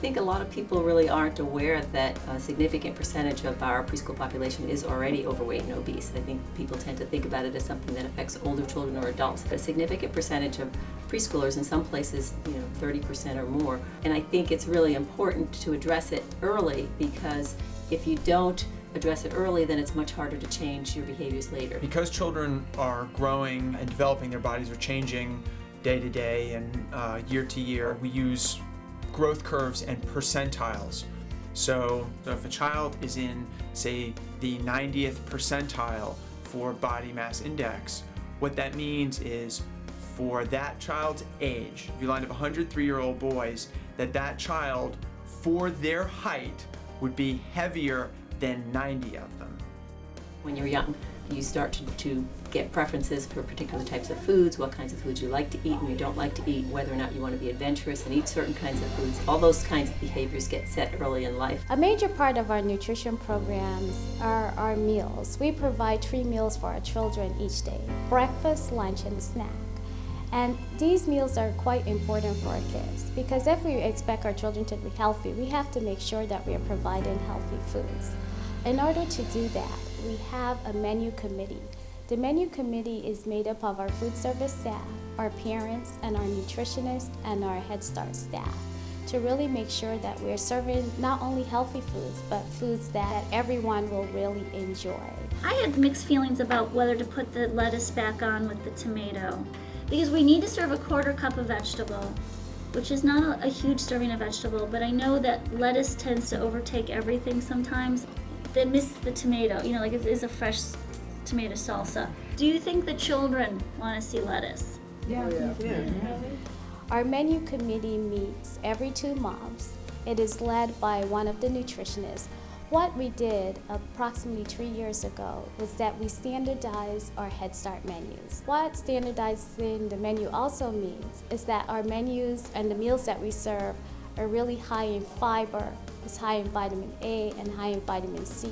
think a lot of people really aren't aware that a significant percentage of our preschool population is already overweight and obese. I think people tend to think about it as something that affects older children or adults, but a significant percentage of preschoolers, in some places, 30% or more. And I think it's really important to address it early, because if you don't address it early, then it's much harder to change your behaviors later. Because children are growing and developing, their bodies are changing day to day and year to year, we use growth curves and percentiles. So if a child is in, say, the 90th percentile for body mass index, what that means is for that child's age, if you lined up 100 3-year-old boys, that child, for their height, would be heavier than 90 of them. When you're young, you start to get preferences for particular types of foods, what kinds of foods you like to eat and you don't like to eat, whether or not you want to be adventurous and eat certain kinds of foods. All those kinds of behaviors get set early in life. A major part of our nutrition programs are our meals. We provide 3 meals for our children each day: breakfast, lunch, and snack. And these meals are quite important for our kids, because if we expect our children to be healthy, we have to make sure that we are providing healthy foods. In order to do that, we have a menu committee. The menu committee is made up of our food service staff, our parents, and our nutritionists, and our Head Start staff, to really make sure that we're serving not only healthy foods, but foods that everyone will really enjoy. I had mixed feelings about whether to put the lettuce back on with the tomato, because we need to serve a 1/4 cup of vegetable, which is not a huge serving of vegetable, but I know that lettuce tends to overtake everything sometimes. They miss the tomato, like it is a fresh tomato salsa. Do you think the children want to see lettuce? Yeah. Our menu committee meets every 2 months. It is led by one of the nutritionists. What we did approximately 3 years ago was that we standardized our Head Start menus. What standardizing the menu also means is that our menus and the meals that we serve are really high in fiber, it's high in vitamin A and high in vitamin C.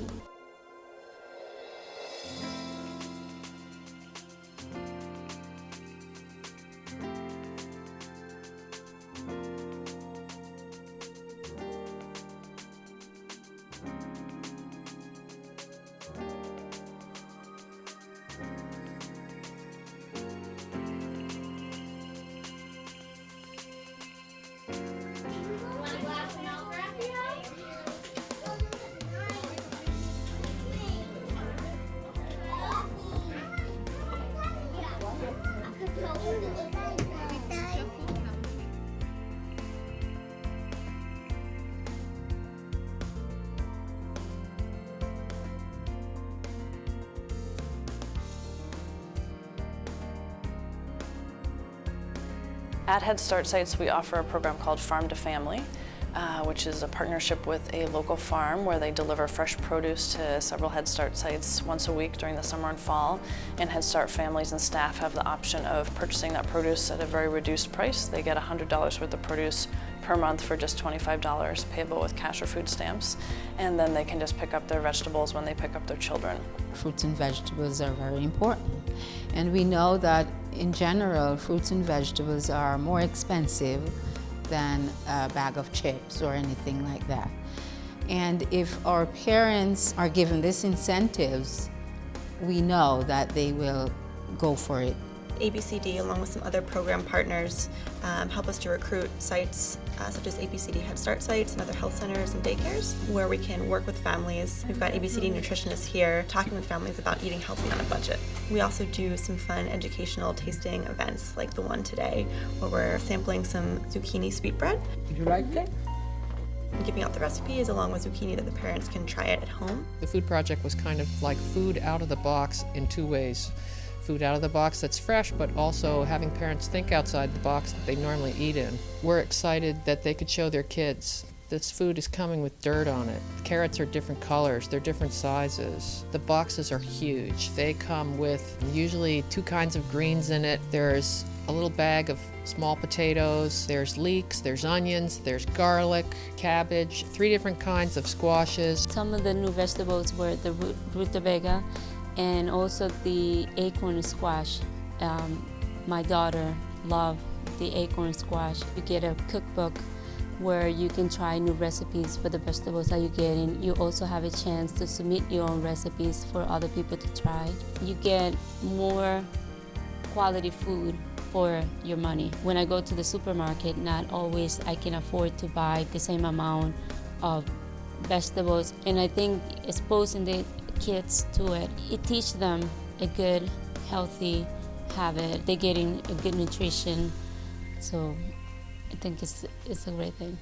At Head Start sites, we offer a program called Farm to Family, which is a partnership with a local farm where they deliver fresh produce to several Head Start sites once a week during the summer and fall. And Head Start families and staff have the option of purchasing that produce at a very reduced price. They get $100 worth of produce per month for just $25, payable with cash or food stamps. And then they can just pick up their vegetables when they pick up their children. Fruits and vegetables are very important. And we know that in general, fruits and vegetables are more expensive than a bag of chips or anything like that. And if our parents are given these incentives, we know that they will go for it. ABCD, along with some other program partners, help us to recruit sites such as ABCD Head Start sites and other health centers and daycares where we can work with families. We've got ABCD nutritionists here talking with families about eating healthy on a budget. We also do some fun educational tasting events like the one today where we're sampling some zucchini sweetbread. Would you like that? Giving out the recipes along with zucchini that the parents can try it at home. The food project was kind of like food out of the box in 2 ways. Food out of the box that's fresh, but also having parents think outside the box that they normally eat in. We're excited that they could show their kids this food is coming with dirt on it. The carrots are different colors, they're different sizes. The boxes are huge. They come with usually 2 kinds of greens in it. There's a little bag of small potatoes, there's leeks, there's onions, there's garlic, cabbage, 3 different kinds of squashes. Some of the new vegetables were the rutabaga and also the acorn squash. My daughter loved the acorn squash. You get a cookbook where you can try new recipes for the vegetables that you get, and you also have a chance to submit your own recipes for other people to try. You get more quality food for your money. When I go to the supermarket, not always I can afford to buy the same amount of vegetables, and I think exposing the kids to it, it teaches them a good, healthy habit. They're getting a good nutrition, so I think it's a great thing.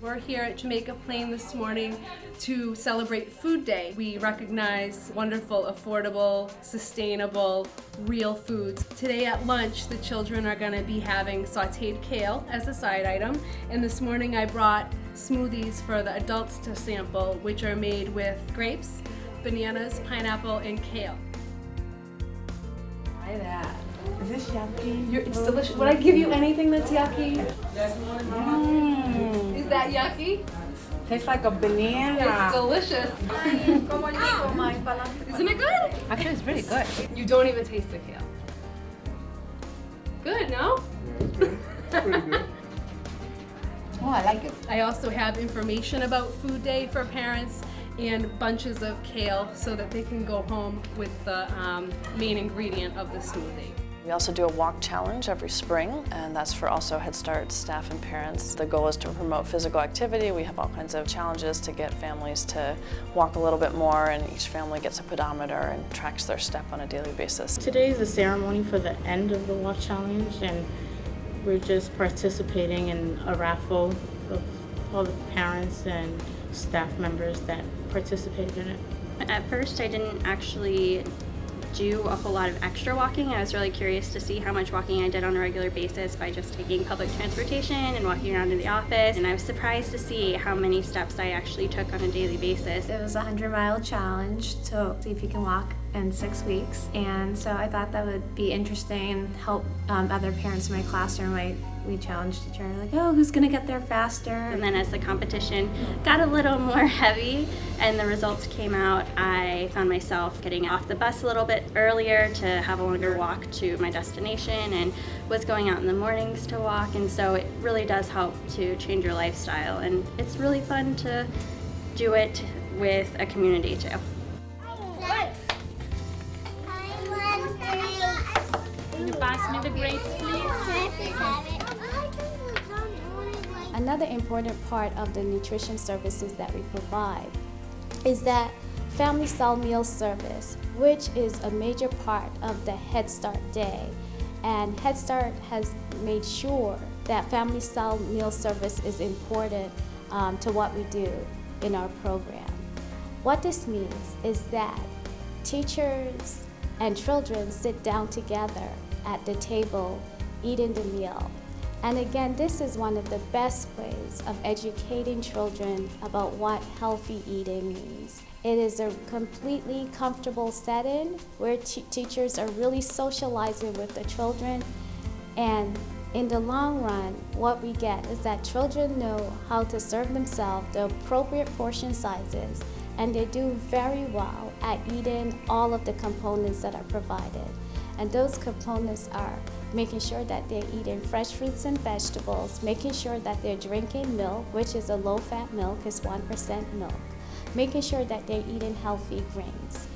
We're here at Jamaica Plain this morning to celebrate Food Day. We recognize wonderful, affordable, sustainable, real foods. Today at lunch, the children are going to be having sauteed kale as a side item. And this morning I brought smoothies for the adults to sample, which are made with grapes, bananas, pineapple, and kale. Try that. Is this yucky? It's delicious. Would I give you anything that's yucky? Is that yucky? Tastes like a banana. It's delicious. Isn't it good? Actually, it's really good. You don't even taste the kale. Good, no? Oh, I like it. I also have information about Food Day for parents and bunches of kale so that they can go home with the main ingredient of the smoothie. We also do a walk challenge every spring, and that's for also Head Start staff and parents. The goal is to promote physical activity. We have all kinds of challenges to get families to walk a little bit more, and each family gets a pedometer and tracks their step on a daily basis. Today is the ceremony for the end of the walk challenge, and we're just participating in a raffle of all the parents and staff members that participated in it. At first, I didn't actually do a whole lot of extra walking. I was really curious to see how much walking I did on a regular basis by just taking public transportation and walking around in the office. And I was surprised to see how many steps I actually took on a daily basis. It was a 100-mile challenge to see if you can walk in 6 weeks. And so I thought that would be interesting and help other parents in my classroom. We challenged each other, like, oh, who's gonna get there faster? And then as the competition got a little more heavy and the results came out, I found myself getting off the bus a little bit earlier to have a longer walk to my destination, and was going out in the mornings to walk. And so it really does help to change your lifestyle, and it's really fun to do it with a community too. Can you pass me the grapes, please? Another important part of the nutrition services that we provide is that Family Style Meal Service, which is a major part of the Head Start Day. And Head Start has made sure that Family Style Meal Service is important to what we do in our program. What this means is that teachers and children sit down together at the table eating the meal. And again, this is one of the best ways of educating children about what healthy eating means. It is a completely comfortable setting where teachers are really socializing with the children, and in the long run, what we get is that children know how to serve themselves the appropriate portion sizes, and they do very well at eating all of the components that are provided. And those components are making sure that they're eating fresh fruits and vegetables, making sure that they're drinking milk, which is a low-fat milk, is 1% milk, making sure that they're eating healthy grains.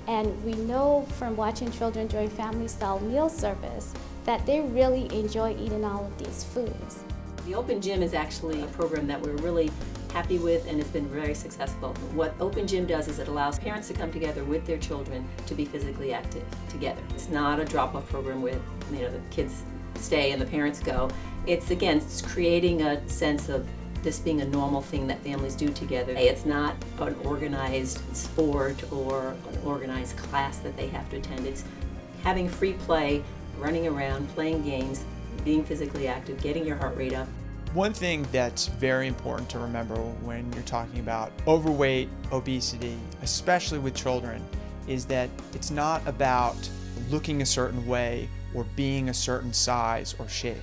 And we know from watching children during Family Style Meal Service that they really enjoy eating all of these foods. The Open Gym is actually a program that we're really happy with, and it's been very successful. What Open Gym does is it allows parents to come together with their children to be physically active together. It's not a drop-off program where the kids stay and the parents go. It's creating a sense of this being a normal thing that families do together. It's not an organized sport or an organized class that they have to attend. It's having free play, running around, playing games, being physically active, getting your heart rate up. One thing that's very important to remember when you're talking about overweight, obesity, especially with children, is that it's not about looking a certain way or being a certain size or shape.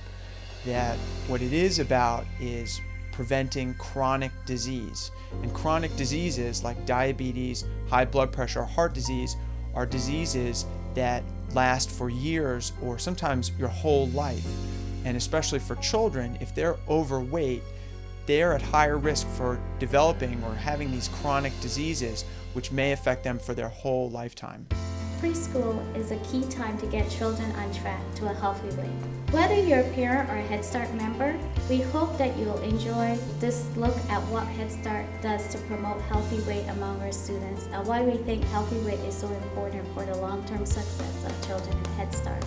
That what it is about is preventing chronic disease. And chronic diseases like diabetes, high blood pressure, heart disease are diseases that last for years or sometimes your whole life. And especially for children, if they're overweight, they're at higher risk for developing or having these chronic diseases which may affect them for their whole lifetime. Preschool is a key time to get children on track to a healthy weight. Whether you're a parent or a Head Start member, we hope that you'll enjoy this look at what Head Start does to promote healthy weight among our students and why we think healthy weight is so important for the long-term success of children in Head Start.